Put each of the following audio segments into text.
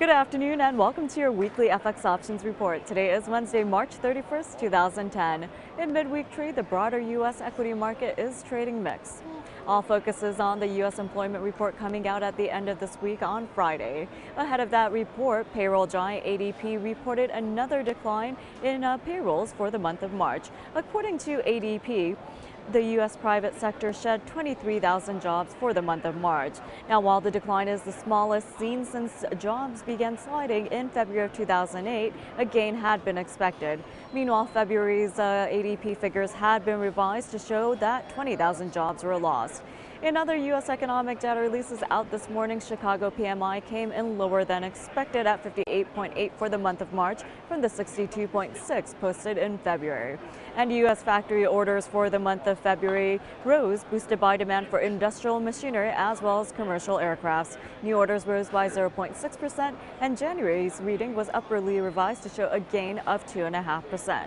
Good afternoon and welcome to your weekly FX options report. Today is Wednesday, March 31st, 2010. In midweek trade, the broader U.S. equity market is trading mixed. All focus is on the U.S. employment report coming out at the end of this week on Friday. Ahead of that report, payroll giant ADP reported another decline in payrolls for the month of March. According to ADP, the U.S. private sector shed 23,000 jobs for the month of March. Now, while the decline is the smallest seen since jobs began sliding in February of 2008, a gain had been expected. Meanwhile, February's ADP figures had been revised to show that 20,000 jobs were lost. In other U.S. economic data releases out this morning, Chicago PMI came in lower than expected at 58.8 for the month of March from the 62.6 posted in February. And U.S. factory orders for the month of February rose, boosted by demand for industrial machinery as well as commercial aircrafts. New orders rose by 0.6%, and January's reading was upwardly revised to show a gain of 2.5%.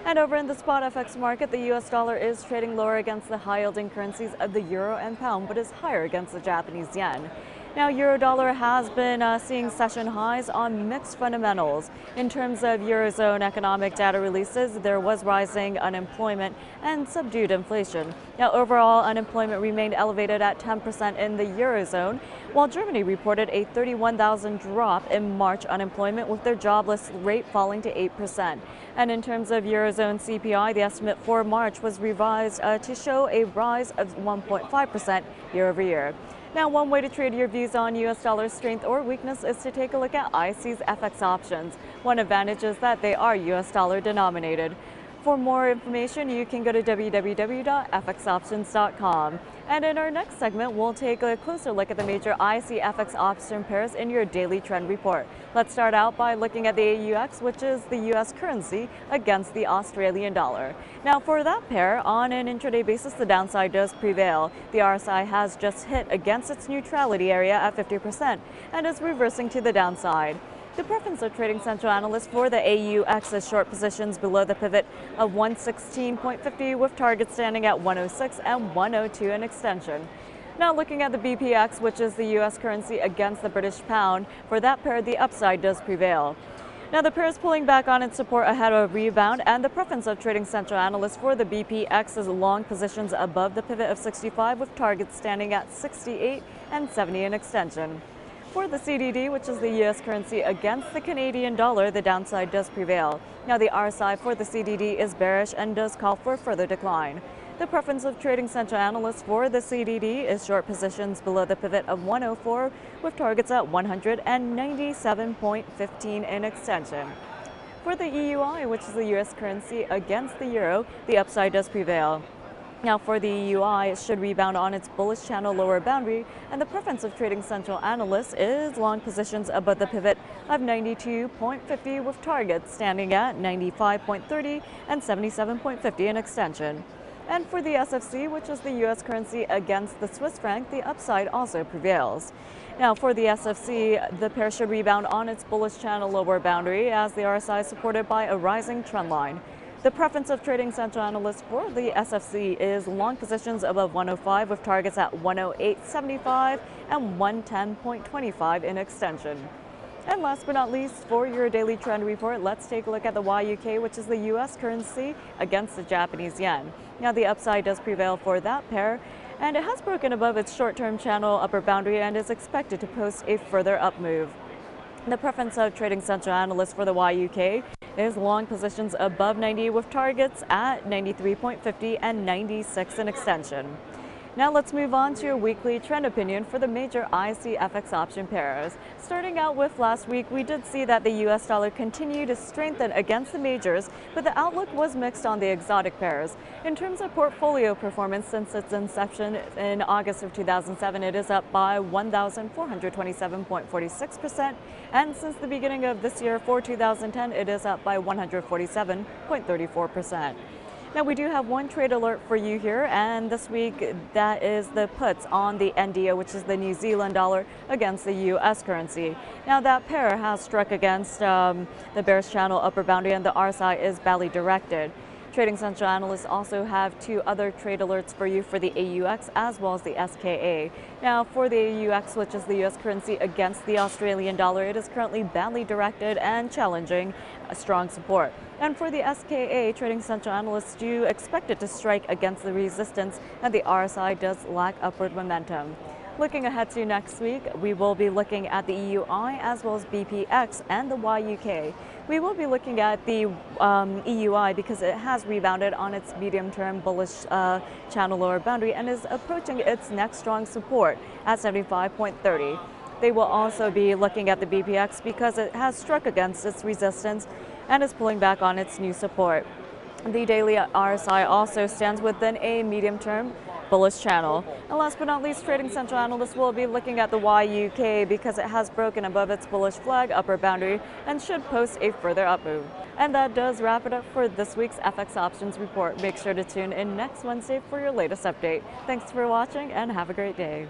And over in the spot FX market, the U.S. dollar is trading lower against the high-yielding currencies of the euro and pound, but is higher against the Japanese yen. Now, euro-dollar has been seeing session highs on mixed fundamentals. In terms of Eurozone economic data releases, there was rising unemployment and subdued inflation. Now, overall unemployment remained elevated at 10% in the Eurozone, while Germany reported a 31,000 drop in March unemployment, with their jobless rate falling to 8%. And in terms of Eurozone CPI, the estimate for March was revised to show a rise of 1.5% year over year. Now, one way to trade your views on U.S. dollar strength or weakness is to take a look at IC's FX options. One advantage is that they are U.S. dollar denominated. For more information, you can go to www.fxoptions.com. And in our next segment, we'll take a closer look at the major IC FX option pairs in your daily trend report. Let's start out by looking at the AUX, which is the U.S. currency against the Australian dollar. Now, for that pair, on an intraday basis, the downside does prevail. The RSI has just hit against its neutrality area at 50% and is reversing to the downside. The preference of trading central analysts for the AUX is short positions below the pivot of 116.50, with targets standing at 106 and 102 in extension. Now, looking at the BPX, which is the U.S. currency against the British pound, for that pair, the upside does prevail. Now, the pair is pulling back on its support ahead of a rebound, and the preference of trading central analysts for the BPX is long positions above the pivot of 65, with targets standing at 68 and 70 in extension. For the CDD, which is the U.S. currency against the Canadian dollar, the downside does prevail. Now, the RSI for the CDD is bearish and does call for further decline. The preference of trading central analysts for the CDD is short positions below the pivot of 104, with targets at 197.15 in extension. For the EUI, which is the U.S. currency against the euro, the upside does prevail. Now, for the EUI, it should rebound on its bullish channel lower boundary, and the preference of trading central analysts is long positions above the pivot of 92.50, with targets standing at 95.30 and 77.50 in extension. And for the SFC, which is the U.S. currency against the Swiss franc, the upside also prevails. Now, for the SFC, the pair should rebound on its bullish channel lower boundary, as the RSI is supported by a rising trend line. The preference of trading central analysts for the SFC is long positions above 105, with targets at 108.75 and 110.25 in extension. And last but not least, for your daily trend report, let's take a look at the YUK, which is the U.S. currency against the Japanese yen. Now, the upside does prevail for that pair, and it has broken above its short-term channel upper boundary and is expected to post a further up move. The preference of trading central analysts for the YUK is long positions above 90, with targets at 93.50 and 96 in extension. Now, let's move on to a weekly trend opinion for the major IC FX option pairs. Starting out with last week, we did see that the U.S. dollar continued to strengthen against the majors, but the outlook was mixed on the exotic pairs. In terms of portfolio performance since its inception in August of 2007, it is up by 1,427.46%, and since the beginning of this year for 2010, it is up by 147.34%. Now, we do have one trade alert for you here, and this week that is the puts on the NDO, which is the New Zealand dollar against the U.S. currency. Now, that pair has struck against the bearish channel upper boundary, and the RSI is belly directed. Trading Central analysts also have two other trade alerts for you for the AUX as well as the SKA. Now, for the AUX, which is the U.S. currency against the Australian dollar, it is currently badly directed and challenging a strong support. And for the SKA, Trading Central analysts do expect it to strike against the resistance, and the RSI does lack upward momentum. Looking ahead to next week, we will be looking at the EUI as well as BPX and the YUK. We will be looking at the EUI because it has rebounded on its medium-term bullish channel lower boundary and is approaching its next strong support at 75.30. They will also be looking at the BPX because it has struck against its resistance and is pulling back on its new support. The daily RSI also stands within a medium-term bullish channel. And last but not least, Trading Central analysts will be looking at the YUK because it has broken above its bullish flag upper boundary and should post a further up move. And that does wrap it up for this week's FX Options Report. Make sure to tune in next Wednesday for your latest update. Thanks for watching and have a great day.